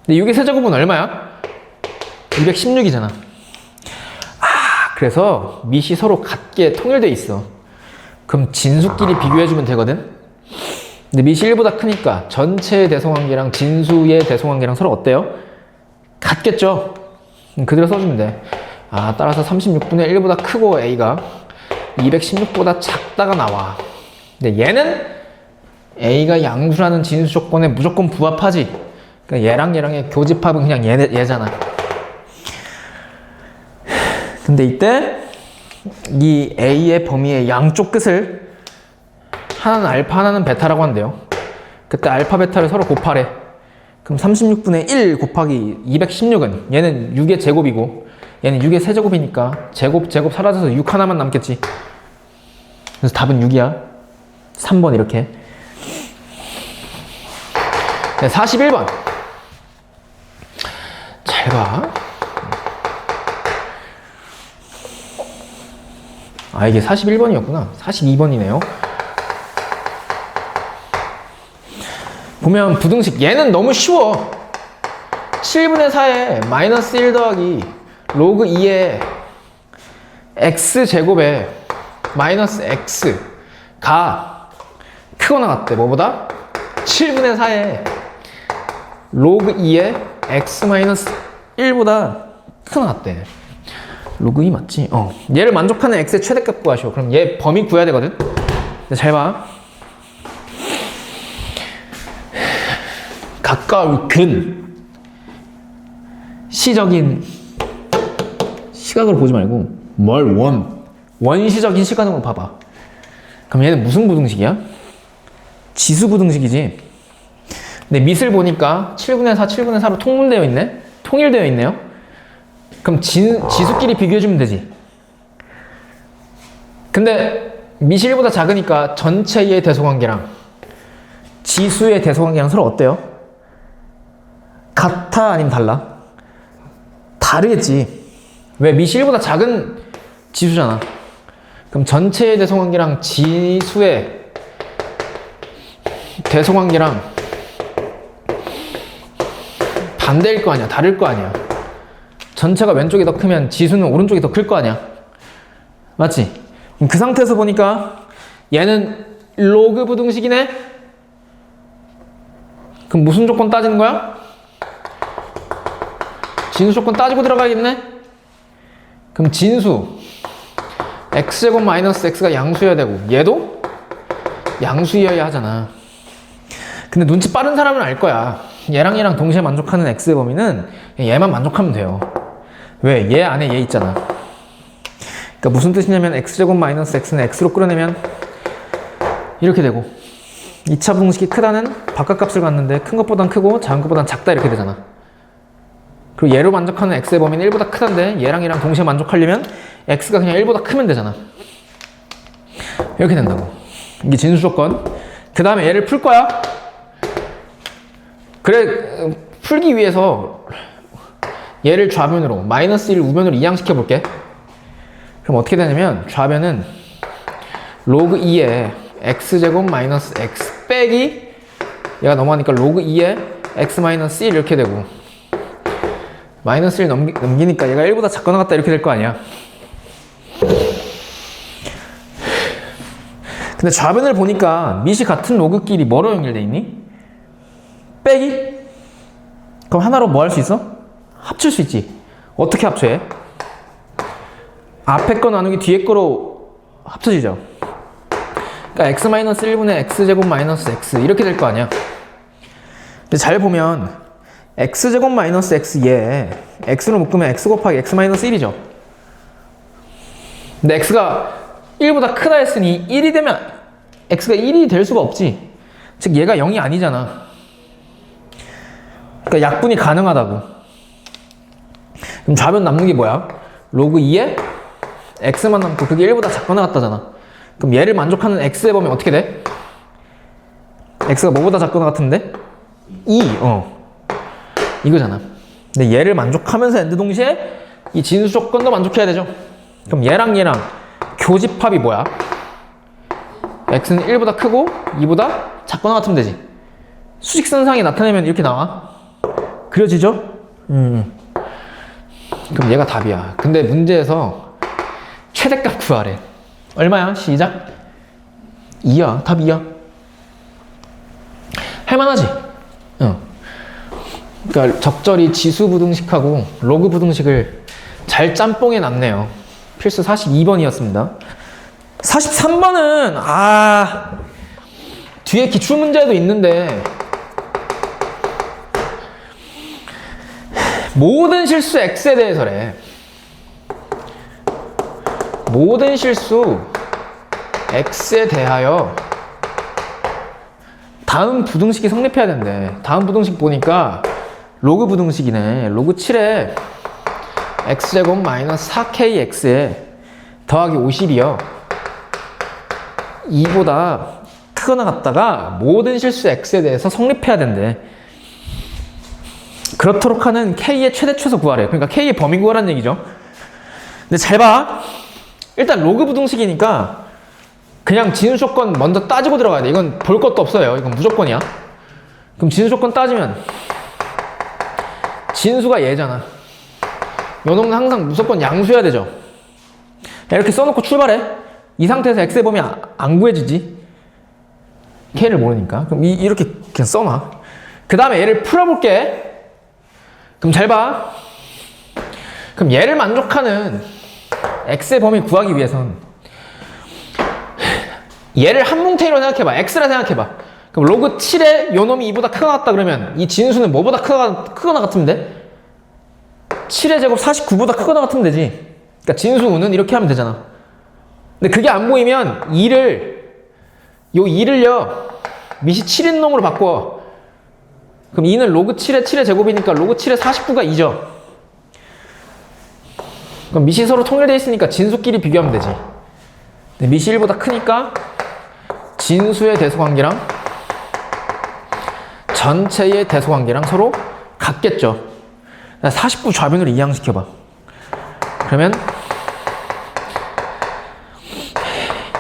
근데 6의 세제곱은 얼마야? 216이잖아. 그래서 밑이 서로 같게 통일돼 있어. 그럼 진수끼리 비교해주면 되거든? 근데 밑이 1보다 크니까 전체의 대성관계랑 진수의 대성관계랑 서로 어때요? 같겠죠? 그대로 써주면 돼. 따라서 36분의 1보다 크고 a가 216보다 작다가 나와. 근데 얘는 a가 양수라는 진수 조건에 무조건 부합하지. 그러니까 얘랑의 교집합은 그냥 얘잖아. 근데 이때 이 a의 범위의 양쪽 끝을 하나는 알파 하나는 베타라고 한대요. 그때 알파 베타를 서로 곱하래. 그럼 36분의 1 곱하기 216은 얘는 6의 제곱이고 얘는 6의 세제곱이니까 제곱 사라져서 6 하나만 남겠지. 그래서 답은 6이야. 3번 이렇게. 네, 41번 잘 봐. 이게 41번이었구나. 42번이네요. 보면 부등식 얘는 너무 쉬워. 7분의 4에 마이너스 1 더하기 로그 2의 x제곱에 마이너스 x가 크거나 같대. 뭐보다? 7분의 4에 로그 2의 x 마이너스 1보다 크거나 같대. 로그 2 맞지? 얘를 만족하는 x의 최대값 구하시오. 그럼 얘 범위 구해야 되거든? 근데 잘 봐. 가까울 근 시적인 시각으로 보지 말고 원시적인 시각으로 봐봐. 그럼 얘는 무슨 부등식이야? 지수 부등식이지. 근데 밑을 보니까 7분의 4, 7분의 4로 통분되어 있네? 통일되어 있네요? 그럼 지수끼리 비교해주면 되지. 근데 밑이 1보다 작으니까 전체의 대소관계랑 지수의 대소관계랑 서로 어때요? 같아 아니면 달라? 다르겠지. 왜? 밑이 1보다 작은 지수잖아. 그럼 전체의 대소관계랑 지수의 대소관계랑 반대일 거 아니야. 다를 거 아니야. 전체가 왼쪽이 더 크면 지수는 오른쪽이 더 클 거 아니야. 맞지? 그 상태에서 보니까 얘는 로그 부등식이네? 그럼 무슨 조건 따지는 거야? 진수 조건 따지고 들어가야겠네? 그럼 진수 x제곱 마이너스 x가 양수여야 되고 얘도 양수여야 하잖아. 근데 눈치 빠른 사람은 알 거야. 얘랑 얘랑 동시에 만족하는 x의 범위는 얘만 만족하면 돼요. 왜? 얘 안에 얘 있잖아. 그러니까 무슨 뜻이냐면 x제곱 마이너스 x는 x로 끌어내면 이렇게 되고 2차 부등식이 크다는 바깥값을 갖는데 큰 것보단 크고 작은 것보단 작다 이렇게 되잖아. 그리고 얘로 만족하는 x의 범위는 1보다 크다인데 얘랑 얘랑 동시에 만족하려면 x가 그냥 1보다 크면 되잖아. 이렇게 된다고. 이게 진수 조건. 그 다음에 얘를 풀 거야. 그래, 풀기 위해서 얘를 좌변으로 마이너스 1 우변으로 이항시켜 볼게. 그럼 어떻게 되냐면 좌변은 로그 2의 x제곱 마이너스 x 빼기 얘가 넘어가니까 로그 2의 x 마이너스 1 이렇게 되고 마이너스 1 넘기니까 얘가 1보다 작거나 같다 이렇게 될 거 아니야. 근데 좌변을 보니까 밑이 같은 로그끼리 뭐로 연결돼 있니? 빼기? 그럼 하나로 뭐 할 수 있어? 합칠 수 있지. 어떻게 합쳐해? 앞에 거 나누기 뒤에 거로 합쳐지죠. 그러니까 x-1분의 x제곱 마이너스 x 이렇게 될 거 아니야. 근데 잘 보면 x제곱 마이너스 x 얘 x로 묶으면 x 곱하기 x 마이너스 1이죠. 근데 x가 1보다 크다 했으니 1이 되면 x가 1이 될 수가 없지. 즉 얘가 0이 아니잖아. 그러니까 약분이 가능하다고. 그럼 좌변 남는 게 뭐야? 로그 2에 x만 남고 그게 1보다 작거나 같다잖아. 그럼 얘를 만족하는 x에 보면 어떻게 돼? x가 뭐보다 작거나 같은데? 2. 이거잖아. 근데 얘를 만족하면서 엔드 동시에 이 진수 조건도 만족해야 되죠. 그럼 얘랑 교집합이 뭐야? x는 1보다 크고 2보다 작거나 같으면 되지. 수직선상에 나타내면 이렇게 나와. 그려지죠? 그럼 얘가 답이야. 근데 문제에서 최대값 구하래. 얼마야? 시작. 2야. 답 2야. 할만하지? 그러니까 적절히 지수 부등식하고 로그 부등식을 잘 짬뽕해 놨네요. 필수 42번이었습니다. 43번은 뒤에 기출문제도 있는데 모든 실수 x에 대해서래. 모든 실수 x에 대하여 다음 부등식이 성립해야 된대. 다음 부등식 보니까 로그 부등식이네. 로그 7에 x제곱 마이너스 4kx에 더하기 50이요. 2보다 크거나 같다가 모든 실수 x에 대해서 성립해야 된대. 그렇도록 하는 k의 최대 최소 구하래. 그러니까 k의 범위 구하라는 얘기죠. 근데 잘 봐. 일단 로그 부등식이니까 그냥 진수 조건 먼저 따지고 들어가야 돼. 이건 볼 것도 없어요. 이건 무조건이야. 그럼 진수 조건 따지면 진수가 얘잖아. 요 놈은 항상 무조건 양수여야 되죠. 이렇게 써놓고 출발해. 이 상태에서 x의 범위 안 구해지지. k를 모르니까. 그럼 이렇게 그냥 써놔. 그 다음에 얘를 풀어볼게. 그럼 잘 봐. 그럼 얘를 만족하는 x의 범위 구하기 위해선 얘를 한 뭉탱이로 생각해봐. x라 생각해봐. 그럼 로그 7에 요 놈이 2보다 크거나 같다 그러면 이 진수는 뭐보다 크거나 같으면 돼? 7의 제곱 49보다 크거나 같으면 되지. 그러니까 진수는 이렇게 하면 되잖아. 근데 그게 안 보이면 2를요 밑이 7인 놈으로 바꿔. 그럼 2는 로그 7의 7의 제곱이니까 로그 7의 49가 2죠. 그럼 밑이 서로 통일되어 있으니까 진수끼리 비교하면 되지. 근데 밑이 1보다 크니까 진수의 대소관계랑 전체의 대소관계랑 서로 같겠죠. 49 좌변으로 이항시켜봐. 그러면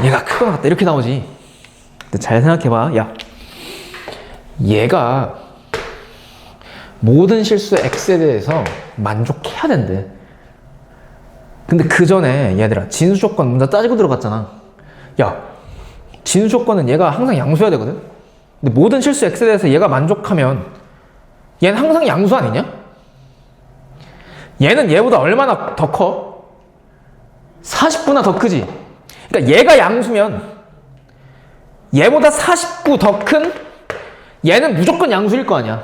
얘가 크거나 같다 이렇게 나오지. 근데 잘 생각해봐. 야, 얘가 모든 실수 x에 대해서 만족해야 된대. 근데 그 전에 얘들아 진수 조건 먼저 따지고 들어갔잖아. 야, 진수 조건은 얘가 항상 양수여야 되거든. 근데 모든 실수 x에 대해서 얘가 만족하면 얘는 항상 양수 아니냐? 얘는 얘보다 얼마나 더 커? 49나 더 크지. 그러니까 얘가 양수면 얘보다 49 더 큰 얘는 무조건 양수일 거 아니야.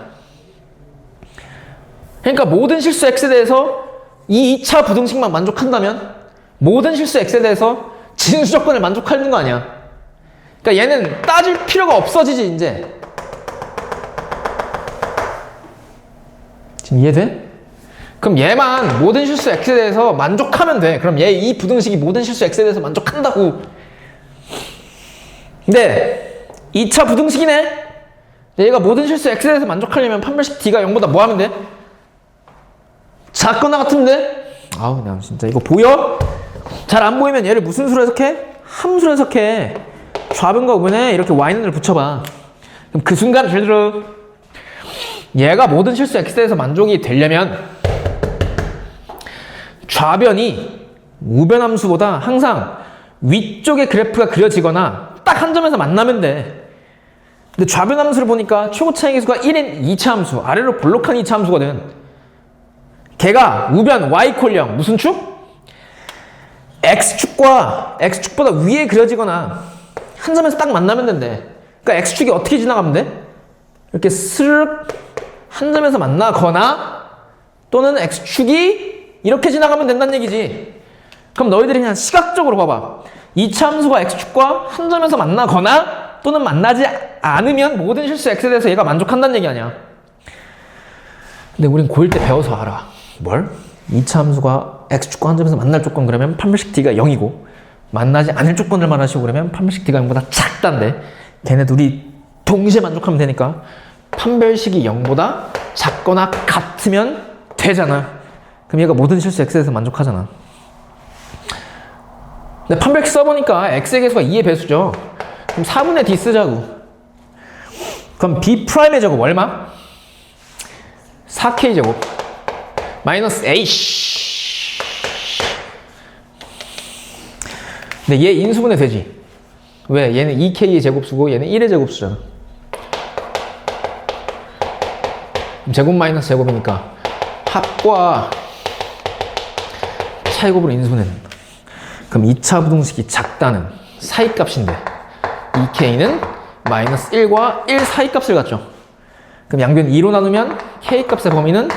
그러니까 모든 실수 x에 대해서 이 2차 부등식만 만족한다면 모든 실수 x에 대해서 진수 조건을 만족하는 거 아니야. 그러니까 얘는 따질 필요가 없어지지 이제. 지금 이해돼? 그럼 얘만 모든 실수 x에 대해서 만족하면 돼. 그럼 얘 이 부등식이 모든 실수 x에 대해서 만족한다고. 근데 2차 부등식이네. 얘가 모든 실수 x에 대해서 만족하려면 판별식 d가 0보다 뭐 하면 돼? 작거나 같은데? 아우, 나 진짜 이거 보여? 잘 안 보이면 얘를 무슨 수로 해석해? 함수로 해석해. 좌변과 우변에 이렇게 y는을 붙여봐. 그럼 그 순간 잘 들어. 얘가 모든 실수 x에 대해서 만족이 되려면 좌변이 우변 함수보다 항상 위쪽에 그래프가 그려지거나 딱 한 점에서 만나면 돼. 근데 좌변 함수를 보니까 최고 차이 계수가 1인 2차 함수, 아래로 볼록한 2차 함수거든. 걔가 우변 y 콜 0 무슨 축? x축과 x축보다 위에 그려지거나 한 점에서 딱 만나면 된대. 그러니까 x축이 어떻게 지나가면 돼? 이렇게 스르륵 한 점에서 만나거나 또는 x축이 이렇게 지나가면 된다는 얘기지. 그럼 너희들이 그냥 시각적으로 봐봐. 이차 함수가 x축과 한 점에서 만나거나 또는 만나지 않으면 모든 실수 x에 대해서 얘가 만족한다는 얘기 아니야. 근데 우린 고1 때 배워서 알아. 뭘? 이차 함수가 x축과 한 점에서 만날 조건 그러면 판별식 d가 0이고 만나지 않을 조건을 말하시고 그러면 판별식 d가 0보다 작단데 걔네 둘이 동시에 만족하면 되니까 판별식이 0보다 작거나 같으면 되잖아. 그럼 얘가 모든 실수 x에 대해서 만족하잖아. 근데 판별식 써보니까 x의 개수가 2의 배수죠. 그럼 4분의 d 쓰자고. 그럼 b'의 제곱 얼마? 4k 제곱 마이너스 a. 근데 얘 인수분해 되지. 왜? 얘는 2k의 제곱수고 얘는 1의 제곱수잖아. 제곱 마이너스 제곱이니까 합과 차이곱으로 인수분해된다. 그럼 2차 부등식이 작다는 사이값인데 2k는 마이너스 1과 1 사이값을 갖죠. 그럼 양변 2로 나누면 k값의 범위는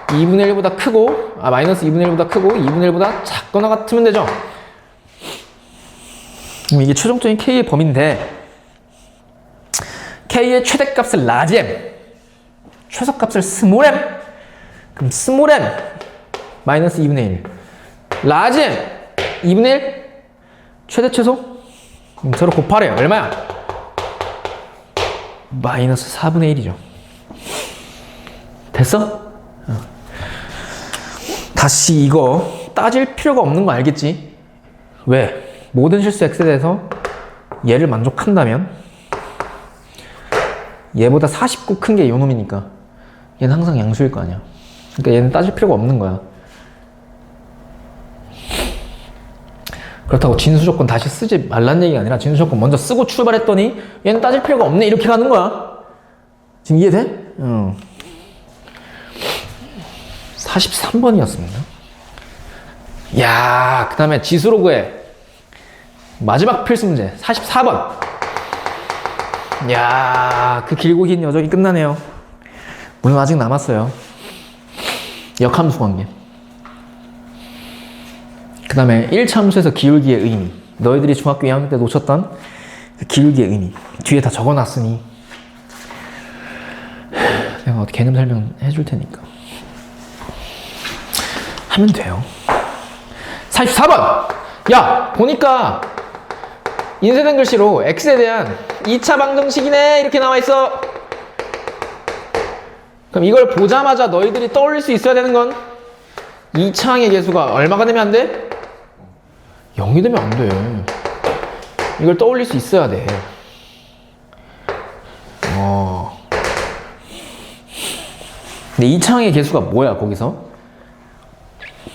2분의 1보다 크고 마이너스 2분의 1보다 크고 2분의 1보다 작거나 같으면 되죠. 그럼 이게 최종적인 k의 범위인데 k의 최대값을 라지 m, 최소값을 스몰 m. 그럼 스몰 m 마이너스 2분의 1 라지 m 2분의 1 최대 최소 서로 곱하래요. 얼마야? 마이너스 4분의 1이죠. 됐어? 다시 이거 따질 필요가 없는 거 알겠지? 왜? 모든 실수 x에 대해서 얘를 만족한다면 얘보다 49 큰 게 요놈이니까 얘는 항상 양수일 거 아니야. 그러니까 얘는 따질 필요가 없는 거야. 그렇다고 진수 조건 다시 쓰지 말란 얘기가 아니라 진수 조건 먼저 쓰고 출발했더니 얘는 따질 필요가 없네 이렇게 가는 거야. 지금 이해돼? 43번이었습니다. 야, 그 다음에 지수로 구해. 마지막 필수 문제 44번. 야, 그 길고 긴 여정이 끝나네요. 물론 아직 남았어요. 역함수 관계. 그 다음에 1차 함수에서 기울기의 의미. 너희들이 중학교 2학년 때 놓쳤던 그 기울기의 의미. 뒤에 다 적어놨으니 내가 개념 설명해 줄 테니까 하면 돼요. 44번! 야! 보니까 인쇄된 글씨로 x에 대한 2차 방정식이네 이렇게 나와 있어. 그럼 이걸 보자마자 너희들이 떠올릴 수 있어야 되는 건 2차항의 개수가 얼마가 되면 안 돼? 0이 되면 안 돼. 이걸 떠올릴 수 있어야 돼. 근데 2차항의 개수가 뭐야 거기서?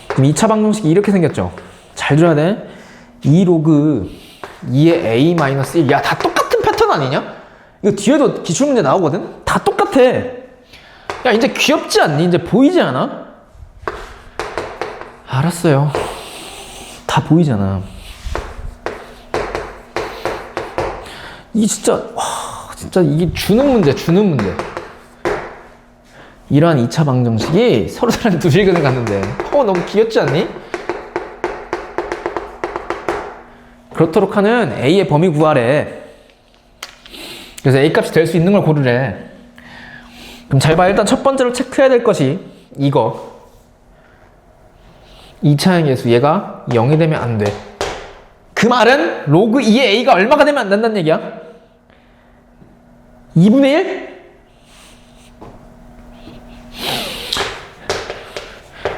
그럼 2차 방정식이 이렇게 생겼죠. 잘 들어야 돼. 2 로그 2의 a-1. 야, 다 똑같은 패턴 아니냐? 이거 뒤에도 기출문제 나오거든? 다 똑같아. 야, 이제 귀엽지 않니? 이제 보이지 않아? 알았어요. 다 보이잖아. 이게 진짜, 와, 진짜 이게 주는 문제. 이러한 2차 방정식이 서로 다른 두 실근을 갖는데 너무 귀엽지 않니? 그렇도록 하는 a의 범위 구하래. 그래서 a 값이 될 수 있는 걸 고르래. 그럼 잘 봐. 일단 첫 번째로 체크해야 될 것이 이거 2차항의 개수 얘가 0이 되면 안 돼. 그 말은 로그 2의 a가 얼마가 되면 안 된다는 얘기야? 2분의 1?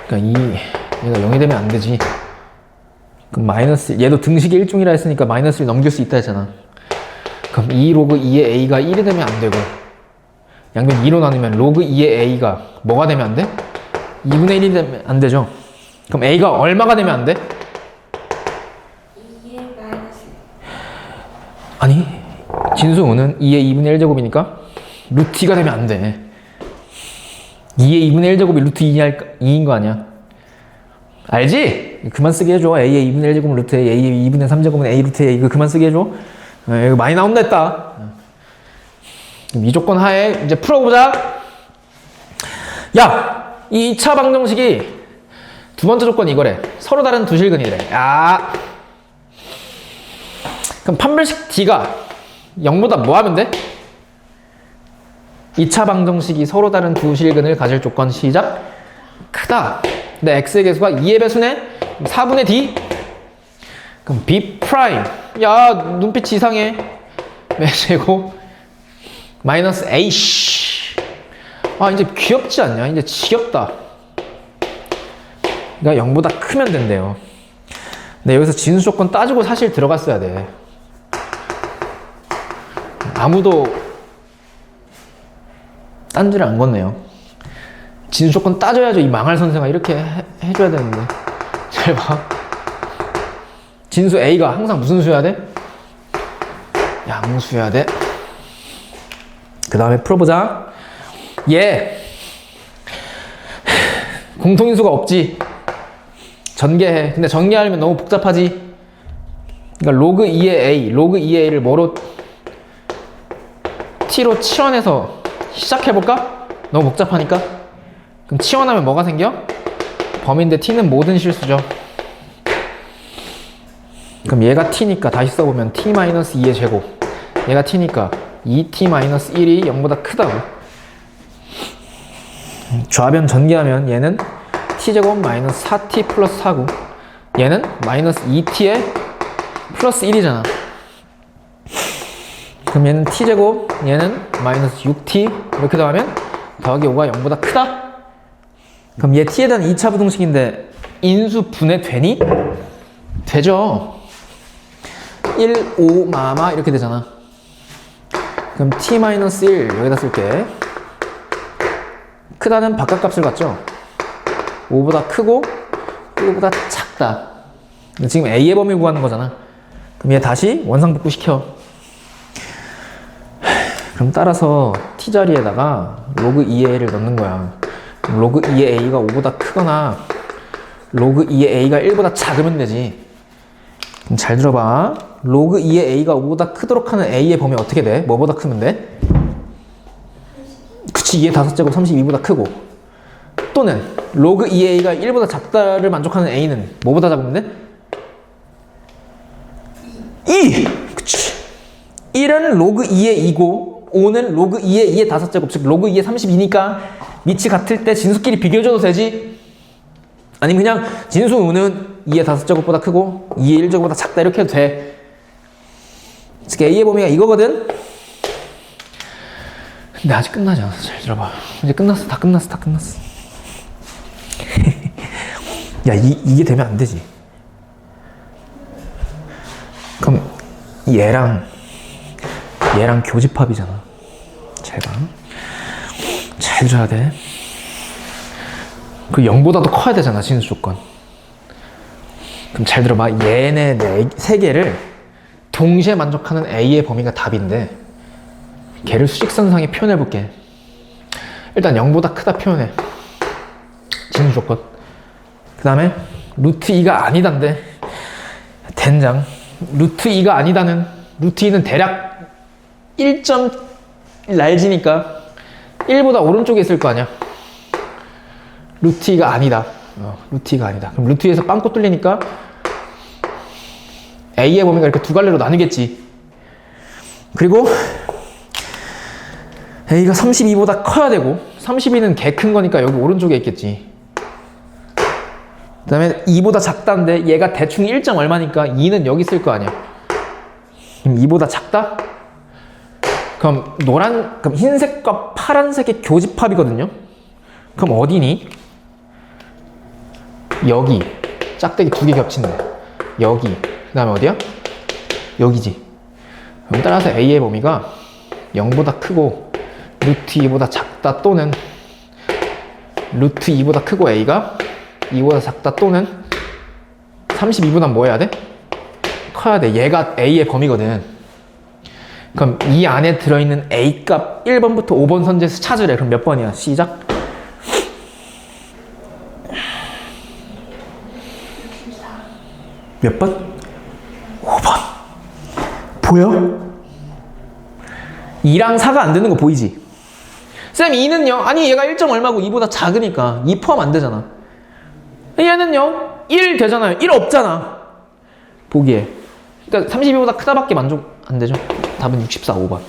그러니까 얘가 0이 되면 안 되지. 그럼 마이너스, 얘도 등식의 일종이라 했으니까 마이너스를 넘길 수 있다 했잖아. 그럼 2 로그 2의 a가 1이 되면 안 되고 양변 2로 나누면 로그 2의 a가 뭐가 되면 안 돼? 2분의 1이 되면 안 되죠. 그럼 a가 얼마가 되면 안 돼? 2의 마이너스. 아니, 진수는 2의 2분의 1제곱이니까 루트 2가 되면 안 돼. 2의 2분의 1제곱이 루트 2인 거 아니야? 알지? 그만 쓰게 해줘. a의 2분의 1제곱은 루트 a, a의 2분의 3제곱은 a 루트 a. 이거 그만 쓰게 해줘. 이거 많이 나온다 했다. 이 조건 하에 이제 풀어보자. 야! 이 2차 방정식이 두 번째 조건이 이거래. 서로 다른 두 실근이래. 야. 그럼 판별식 D가 0보다 뭐 하면 돼? 2차 방정식이 서로 다른 두 실근을 가질 조건 시작. 크다. 근데 x의 개수가 2의 배수네? 4분의 d? 그럼 b 프라임. 야, 눈빛이 이상해. 몇 제곱? 마이너스 a 씨. 아, 이제 귀엽지 않냐? 이제 지겹다. 그러니까 0보다 크면 된대요. 근데 여기서 진수 조건 따지고 사실 들어갔어야 돼. 아무도 딴지를 안 걷네요. 진수 조건 따져야죠. 이 망할 선생아 이렇게 해줘야 되는데. 잘 봐. 진수 A가 항상 무슨 수여야 돼? 양수여야 돼. 그 다음에 풀어보자. 얘 공통인수가 없지. 전개해. 근데 전개하려면 너무 복잡하지. 그러니까 로그 2의 A, 로그 2의 A를 뭐로 T로 치환해서 시작해볼까? 너무 복잡하니까. 그럼 치환하면 뭐가 생겨? 범위인데 T는 모든 실수죠. 그럼 얘가 T니까 다시 써보면 T-2의 제곱. 얘가 T니까 2T-1이 0보다 크다고. 좌변 전개하면 얘는 T제곱 마이너스 4T 플러스 4고 얘는 마이너스 2T에 플러스 1이잖아. 그럼 얘는 T제곱, 얘는 마이너스 6T 이렇게 더하면 더하기 5가 0보다 크다? 그럼 얘 T에 대한 2차 부등식인데 인수 분해 되니? 되죠. 1, 5, 마마 이렇게 되잖아. 그럼 T-1 여기다 쓸게. 크다는 바깥값을 갖죠. 5보다 크고 1보다 작다. 지금 A의 범위 구하는 거잖아. 그럼 얘 다시 원상복구 시켜. 그럼 따라서 T 자리에다가 로그 2의 A를 넣는 거야. 그럼 로그 2의 A가 5보다 크거나 로그 2의 A가 1보다 작으면 되지. 그럼 잘 들어봐. 로그 2의 A가 5보다 크도록 하는 A의 범위 어떻게 돼? 뭐보다 크면 돼? 그치, 2의 5제곱 32보다 크고. 또는 로그 2의 A가 1보다 작다를 만족하는 A는 뭐보다 작으면 돼? 2! 그치. 1은 로그 2의 2고 5는 로그 2의 2의 5제곱, 즉 로그 2의 32니까 밑이 같을 때 진수끼리 비교해줘도 되지. 아니면 그냥 진수 우는 2의 5제곱보다 크고 2의 1제곱보다 작다 이렇게 해도 돼. 즉 A의 범위가 이거거든. 근데 아직 끝나지 않았어. 잘 들어봐. 이제 끝났어. 다 끝났어. 야, 이게 되면 안 되지. 그럼 얘랑 교집합이잖아. 잘 봐. 잘 줘야 돼. 그 0보다 더 커야 되잖아, 진수 조건. 그럼 잘 들어봐. 얘네 세 개를 동시에 만족하는 A의 범위가 답인데 걔를 수직선상에 표현해볼게. 일단 0보다 크다 표현해. 진수 조건. 그 다음에 루트 2가 아니단데 된장. 루트 2가 아니다는 루트 2는 대략 1점 larg니까 1보다 오른쪽에 있을 거 아니야. 루트 2가 아니다. 루트 2가 아니다. 그럼 루트 2에서 빵꾸 뚫리니까 A의 범위가 이렇게 두 갈래로 나뉘겠지. 그리고 A가 32보다 커야 되고 32는 개 큰 거니까 여기 오른쪽에 있겠지. 그 다음에 2보다 작다인데 얘가 대충 1점 얼마니까 2는 여기 있을 거 아니야. 그럼 2보다 작다? 그럼 그럼 흰색과 파란색의 교집합이거든요. 그럼 어디니? 여기. 짝대기 두 개 겹친다. 여기. 그 다음에 어디야? 여기지. 그럼 따라서 A의 범위가 0보다 크고 루트 2보다 작다 또는 루트 2보다 크고 A가 2보다 작다 또는 32보다 뭐 해야 돼? 커야 돼. 얘가 A의 범위거든. 그럼 이 안에 들어있는 A 값 1번부터 5번 선지에서 찾으래. 그럼 몇 번이야? 시작. 몇 번? 5번. 보여? 2랑 4가 안 되는 거 보이지? 쌤 2는요? 아니 얘가 1점 얼마고 2보다 작으니까 2 포함 안 되잖아. 얘는요 1 되잖아요. 1 없잖아 보기에. 그러니까 32보다 크다밖에 만족 안 되죠. 답은 64, 5번.